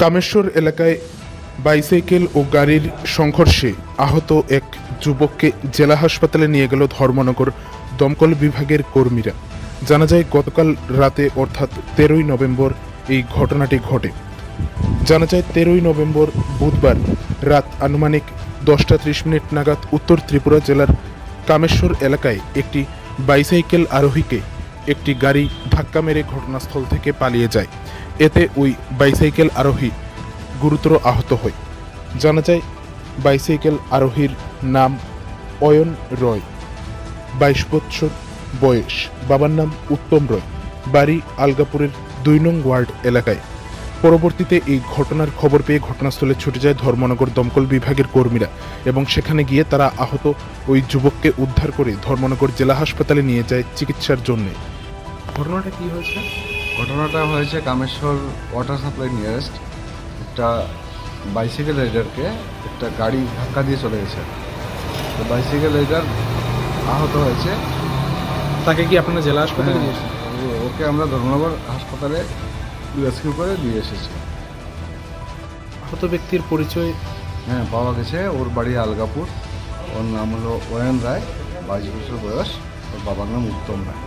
কামেশ্বর এলাকায় বাইসাইকেল ও গাড়ির সংঘর্ষে আহত এক যুবককে জেলা হাসপাতালে নিয়ে গেল ধর্মনগর দমকল বিভাগের কর্মীরা। জানা যায় গতকাল রাতে অর্থাৎ 13ই নভেম্বর এই ঘটনাটি ঘটে। জানা যায় 13ই নভেম্বর বুধবার রাত আনুমানিক 10টা 30 মিনিট নাগাদ উত্তর ত্রিপুরা জেলার কামেশ্বর এলাকায় একটি বাইসাইকেল আরোহীকে একটি গাড়ি ধাক্কা মেরে ঘটনাস্থল থেকে পালিয়ে যায়। এতে ওই বাইসাইকেল আরোহী গুরুতর আহত হয়। জানা যায় বাইসাইকেল আরোহীর নাম অয়ন রয়, 22 বছর বয়স, বাবার নাম উত্তম রয়, বাড়ি আলগাপুরের 2 নং ওয়ার্ড এলাকায়। পরবর্তীতে এই ঘটনার খবর পেয়ে ঘটনাস্থলে ছুটে যায় ধর্মনগর দমকল বিভাগের কর্মীরা এবং সেখানে গিয়ে তারা আহত ওই যুবককে উদ্ধার করে ধর্মনগর জেলা হাসপাতালে নিয়ে যায় চিকিৎসার জন্য। ঘটনাটা কি হয়েছে? ঘটনাটা হয়েছে কামেশ্বর ওয়াটার সাপ্লাই নিয়ারেস্ট একটা বাইসাইকেল রাইডারকে একটা গাড়ি ধাক্কা দিয়ে চলে গেছে। তো বাইসাইকেল রাইডার আহত হয়েছে। তাকে কি আপনারা জেলা হাসপাতালে নিয়েছেন? ওকে আমরা ধর্মনগর হাসপাতালে রেস্কিউ করে দিয়ে এসেছি। আহত ব্যক্তির পরিচয় পাওয়া গেছে। ওর বাড়ি আলগাপুর, ওর নাম হলো অয়ন রায়, 22 বছর বয়স, ওর বাবার নাম উত্তম রায়।